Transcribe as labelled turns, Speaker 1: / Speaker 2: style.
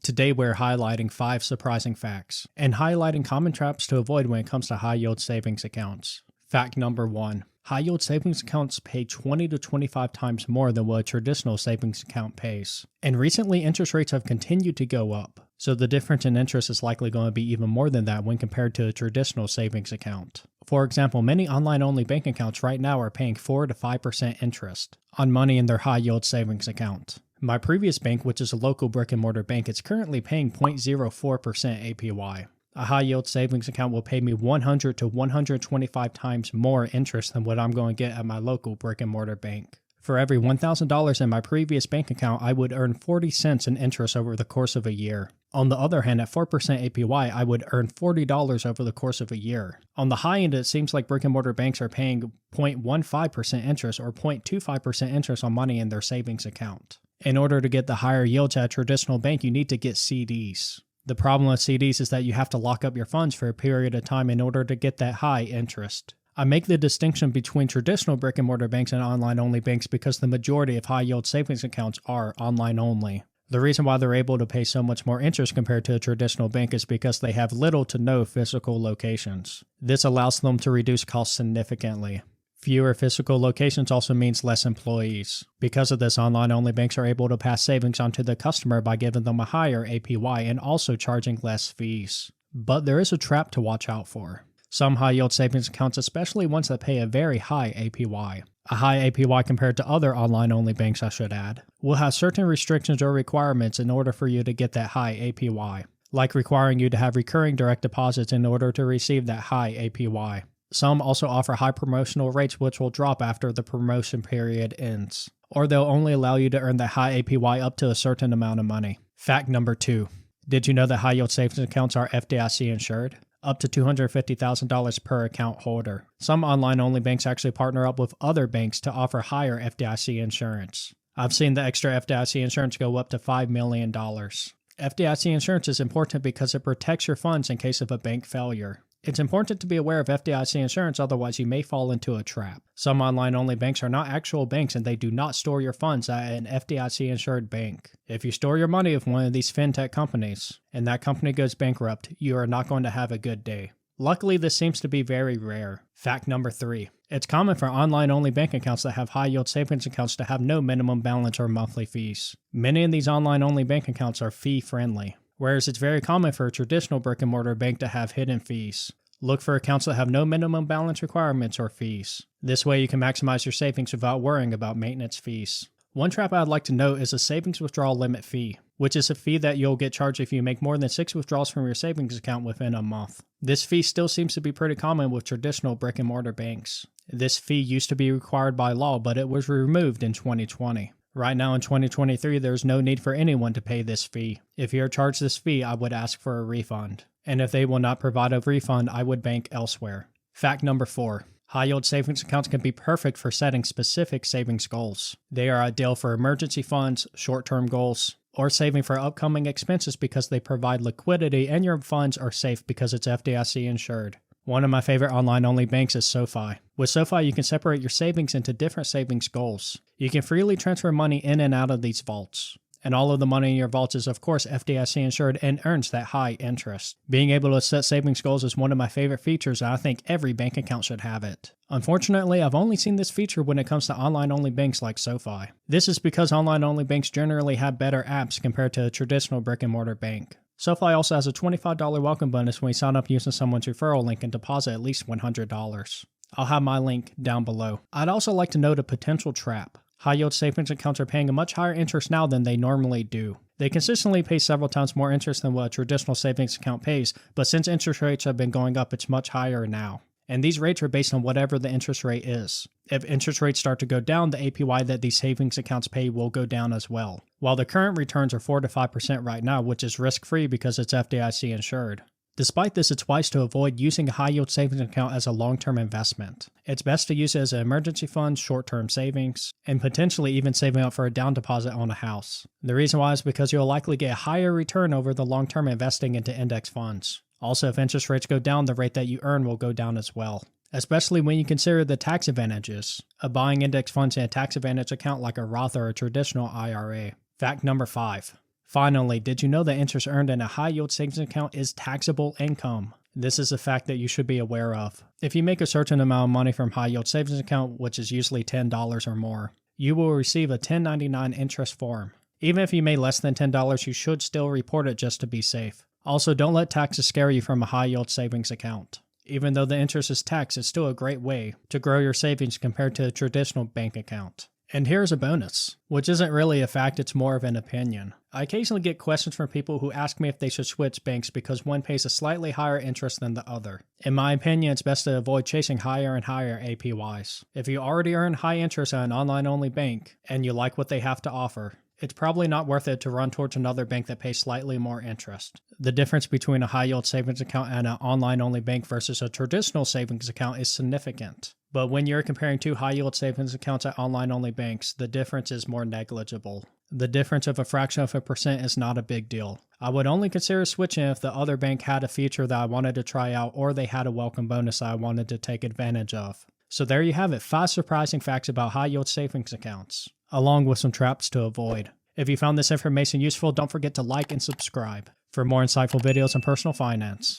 Speaker 1: Today we're highlighting 5 surprising facts and highlighting common traps to avoid when it comes to high-yield savings accounts. Fact number 1. High-yield savings accounts pay 20 to 25 times more than what a traditional savings account pays. And recently, interest rates have continued to go up, so the difference in interest is likely going to be even more than that when compared to a traditional savings account. For example, many online-only bank accounts right now are paying 4 to 5% interest on money in their high-yield savings account. My previous bank, which is a local brick-and-mortar bank, is currently paying 0.04% APY. A high-yield savings account will pay me 100 to 125 times more interest than what I'm going to get at my local brick-and-mortar bank. For every $1,000 in my previous bank account, I would earn 40 cents in interest over the course of a year. On the other hand, at 4% APY, I would earn $40 over the course of a year. On the high end, it seems like brick-and-mortar banks are paying 0.15% interest or 0.25% interest on money in their savings account. In order to get the higher yields at a traditional bank, you need to get CDs. The problem with CDs is that you have to lock up your funds for a period of time in order to get that high interest. I make the distinction between traditional brick-and-mortar banks and online-only banks because the majority of high-yield savings accounts are online-only. The reason why they're able to pay so much more interest compared to a traditional bank is because they have little to no physical locations. This allows them to reduce costs significantly. Fewer physical locations also means less employees. Because of this, online-only banks are able to pass savings on to the customer by giving them a higher APY and also charging less fees. But there is a trap to watch out for. Some high-yield savings accounts, especially ones that pay a very high APY, a high APY compared to other online-only banks I should add, will have certain restrictions or requirements in order for you to get that high APY, like requiring you to have recurring direct deposits in order to receive that high APY. Some also offer high promotional rates which will drop after the promotion period ends, or they'll only allow you to earn that high APY up to a certain amount of money. Fact number 2. Did you know that high-yield savings accounts are FDIC insured? Up to $250,000 per account holder. Some online-only banks actually partner up with other banks to offer higher FDIC insurance. I've seen the extra FDIC insurance go up to $5 million. FDIC insurance is important because it protects your funds in case of a bank failure. It's important to be aware of FDIC insurance, otherwise you may fall into a trap. Some online-only banks are not actual banks and they do not store your funds at an FDIC-insured bank. If you store your money with one of these fintech companies, and that company goes bankrupt, you are not going to have a good day. Luckily, this seems to be very rare. Fact number 3. It's common for online-only bank accounts that have high-yield savings accounts to have no minimum balance or monthly fees. Many of these online-only bank accounts are fee-friendly, whereas it's very common for a traditional brick-and-mortar bank to have hidden fees. Look for accounts that have no minimum balance requirements or fees. This way you can maximize your savings without worrying about maintenance fees. One trap I'd like to note is a savings withdrawal limit fee, which is a fee that you'll get charged if you make more than 6 withdrawals from your savings account within a month. This fee still seems to be pretty common with traditional brick-and-mortar banks. This fee used to be required by law, but it was removed in 2020. Right now in 2023, there's no need for anyone to pay this fee. If you're charged this fee, I would ask for a refund. And if they will not provide a refund, I would bank elsewhere. Fact number 4. High-yield savings accounts can be perfect for setting specific savings goals. They are ideal for emergency funds, short-term goals, or saving for upcoming expenses because they provide liquidity and your funds are safe because it's FDIC insured. One of my favorite online-only banks is SoFi. With SoFi, you can separate your savings into different savings goals. You can freely transfer money in and out of these vaults. And all of the money in your vaults is, of course, FDIC insured and earns that high interest. Being able to set savings goals is one of my favorite features, and I think every bank account should have it. Unfortunately, I've only seen this feature when it comes to online-only banks like SoFi. This is because online-only banks generally have better apps compared to a traditional brick-and-mortar bank. SoFi also has a $25 welcome bonus when you sign up using someone's referral link and deposit at least $100. I'll have my link down below. I'd also like to note a potential trap. High-yield savings accounts are paying a much higher interest now than they normally do. They consistently pay several times more interest than what a traditional savings account pays, but since interest rates have been going up, it's much higher now. And these rates are based on whatever the interest rate is. If interest rates start to go down, the APY that these savings accounts pay will go down as well. While the current returns are 4 to 5% right now, which is risk-free because it's FDIC insured. Despite this, it's wise to avoid using a high-yield savings account as a long-term investment. It's best to use it as an emergency fund, short-term savings, and potentially even saving up for a down deposit on a house. The reason why is because you'll likely get a higher return over the long-term investing into index funds. Also, if interest rates go down, the rate that you earn will go down as well, especially when you consider the tax advantages of buying index funds in a tax advantage account like a Roth or a traditional IRA. Fact number 5. Finally, did you know that interest earned in a high-yield savings account is taxable income? This is a fact that you should be aware of. If you make a certain amount of money from high-yield savings account, which is usually $10 or more, you will receive a 1099 interest form. Even if you made less than $10, you should still report it just to be safe. Also, don't let taxes scare you from a high-yield savings account. Even though the interest is taxed, it's still a great way to grow your savings compared to a traditional bank account. And here's a bonus, which isn't really a fact, it's more of an opinion. I occasionally get questions from people who ask me if they should switch banks because one pays a slightly higher interest than the other. In my opinion, it's best to avoid chasing higher and higher APYs. If you already earn high interest at an online-only bank and you like what they have to offer, it's probably not worth it to run towards another bank that pays slightly more interest. The difference between a high-yield savings account and an online-only bank versus a traditional savings account is significant. But when you're comparing two high-yield savings accounts at online-only banks, the difference is more negligible. The difference of a fraction of a percent is not a big deal. I would only consider switching if the other bank had a feature that I wanted to try out or they had a welcome bonus that I wanted to take advantage of. So there you have it, 5 surprising facts about high-yield savings accounts, along with some traps to avoid. If you found this information useful, don't forget to like and subscribe for more insightful videos on personal finance.